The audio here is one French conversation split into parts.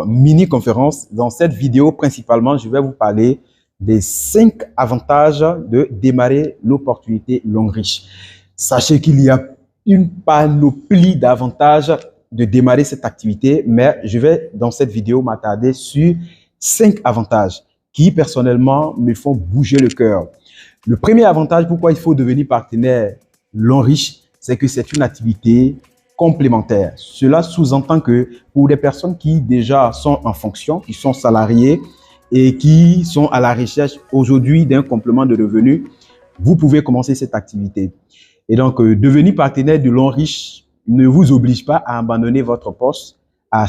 Mini-conférence. Dans cette vidéo, principalement, je vais vous parler des 5 avantages de démarrer l'opportunité longue riche. Sachez qu'il y a une panoplie d'avantages de démarrer cette activité, mais je vais dans cette vidéo m'attarder sur 5 avantages qui, personnellement, me font bouger le cœur. Le premier avantage, pourquoi il faut devenir partenaire long riche, c'est que c'est une activité complémentaire. Cela sous-entend que pour des personnes qui déjà sont en fonction, qui sont salariés et qui sont à la recherche aujourd'hui d'un complément de revenus, vous pouvez commencer cette activité. Et donc, devenir partenaire du long riche ne vous oblige pas à abandonner votre poste, à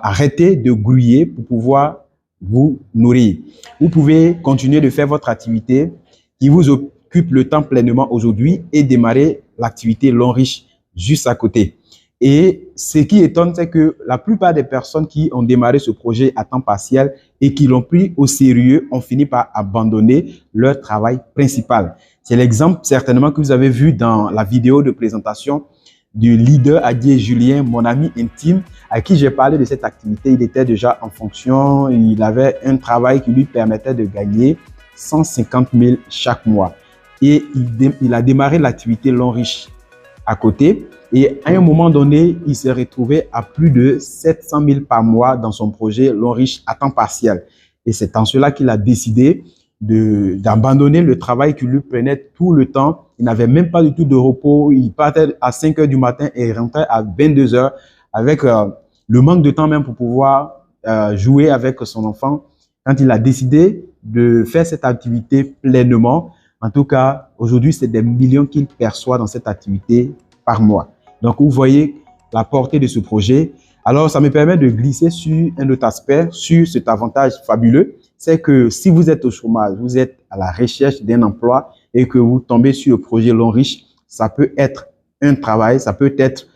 arrêter de grouiller pour pouvoir vous nourrir. Vous pouvez continuer de faire votre activité qui vous occupe le temps pleinement aujourd'hui et démarrer l'activité long riche juste à côté. Et ce qui étonne, c'est que la plupart des personnes qui ont démarré ce projet à temps partiel et qui l'ont pris au sérieux ont fini par abandonner leur travail principal. C'est l'exemple certainement que vous avez vu dans la vidéo de présentation du leader Adié Julien, mon ami intime, à qui j'ai parlé de cette activité. Il était déjà en fonction, il avait un travail qui lui permettait de gagner 150 000 chaque mois. Et il a démarré l'activité long riche à côté. Et à un moment donné, il s'est retrouvé à plus de 700 000 par mois dans son projet long riche à temps partiel. Et c'est en cela qu'il a décidé d'abandonner le travail qui lui prenait tout le temps. Il n'avait même pas du tout de repos. Il partait à 5 heures du matin et rentrait à 22 heures avec le manque de temps même pour pouvoir jouer avec son enfant. Quand il a décidé de faire cette activité pleinement, en tout cas, aujourd'hui, c'est des millions qu'il perçoit dans cette activité par mois. Donc, vous voyez la portée de ce projet. Alors, ça me permet de glisser sur un autre aspect, sur cet avantage fabuleux. C'est que si vous êtes au chômage, vous êtes à la recherche d'un emploi et que vous tombez sur le projet long riche, ça peut être un travail, ça peut être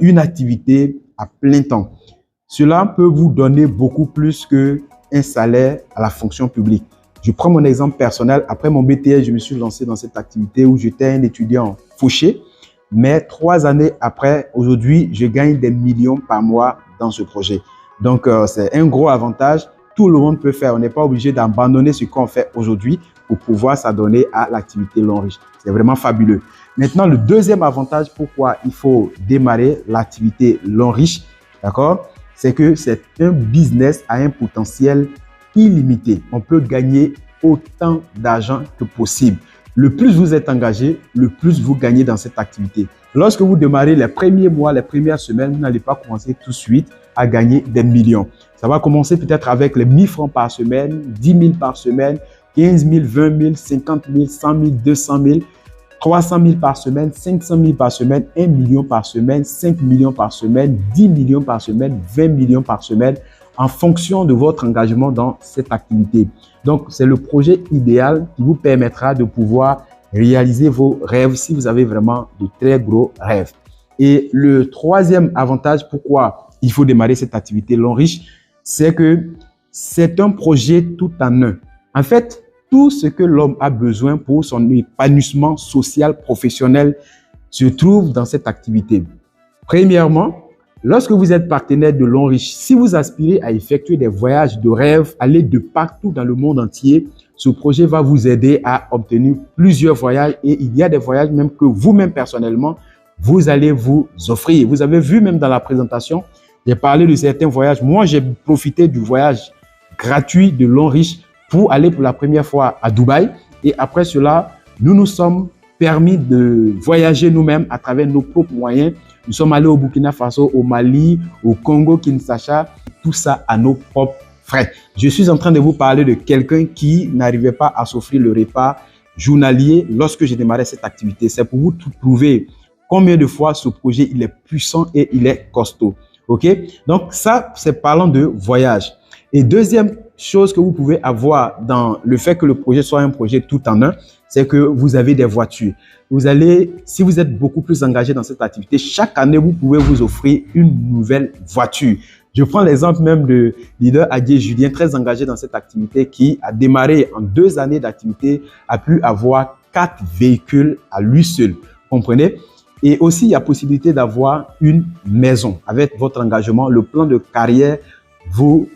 une activité à plein temps. Cela peut vous donner beaucoup plus qu'un salaire à la fonction publique. Je prends mon exemple personnel. Après mon BTS, je me suis lancé dans cette activité où j'étais un étudiant fauché. Mais 3 années après, aujourd'hui, je gagne des millions par mois dans ce projet. Donc, c'est un gros avantage. Tout le monde peut faire. On n'est pas obligé d'abandonner ce qu'on fait aujourd'hui pour pouvoir s'adonner à l'activité long riche. C'est vraiment fabuleux. Maintenant, le deuxième avantage, pourquoi il faut démarrer l'activité long riche, d'accord, c'est que c'est un business à un potentiel illimité. On peut gagner autant d'argent que possible. Le plus vous êtes engagé, le plus vous gagnez dans cette activité. Lorsque vous démarrez les premiers mois, les premières semaines, vous n'allez pas commencer tout de suite à gagner des millions. Ça va commencer peut-être avec les 1000 francs par semaine, 10 000 par semaine, 15 000, 20 000, 50 000, 100 000, 200 000, 300 000 par semaine, 500 000 par semaine, 1 million par semaine, 5 millions par semaine, 10 millions par semaine, 20 millions par semaine, en fonction de votre engagement dans cette activité. Donc, c'est le projet idéal qui vous permettra de pouvoir réaliser vos rêves si vous avez vraiment de très gros rêves. Et le troisième avantage, pourquoi il faut démarrer cette activité long riche, c'est que c'est un projet tout en un. En fait, tout ce que l'homme a besoin pour son épanouissement social, professionnel, se trouve dans cette activité. Premièrement, lorsque vous êtes partenaire de long riche, si vous aspirez à effectuer des voyages de rêve, aller de partout dans le monde entier, ce projet va vous aider à obtenir plusieurs voyages et il y a des voyages même que vous-même personnellement, vous allez vous offrir. Vous avez vu même dans la présentation, j'ai parlé de certains voyages. Moi, j'ai profité du voyage gratuit de long riche pour aller pour la première fois à Dubaï et après cela, nous nous sommes permis de voyager nous-mêmes à travers nos propres moyens. Nous sommes allés au Burkina Faso, au Mali, au Congo, Kinshasa, tout ça à nos propres frais. Je suis en train de vous parler de quelqu'un qui n'arrivait pas à s'offrir le repas journalier lorsque j'ai démarré cette activité. C'est pour vous prouver combien de fois ce projet il est puissant et il est costaud. Ok? Donc ça, c'est parlant de voyage. Et deuxième chose que vous pouvez avoir dans le fait que le projet soit un projet tout en un, c'est que vous avez des voitures. Vous allez, si vous êtes beaucoup plus engagé dans cette activité, chaque année, vous pouvez vous offrir une nouvelle voiture. Je prends l'exemple même de leader Adié Julien, très engagé dans cette activité, qui a démarré en 2 années d'activité, a pu avoir 4 véhicules à lui seul. Vous comprenez? Et aussi, il y a possibilité d'avoir une maison avec votre engagement, le plan de carrière vous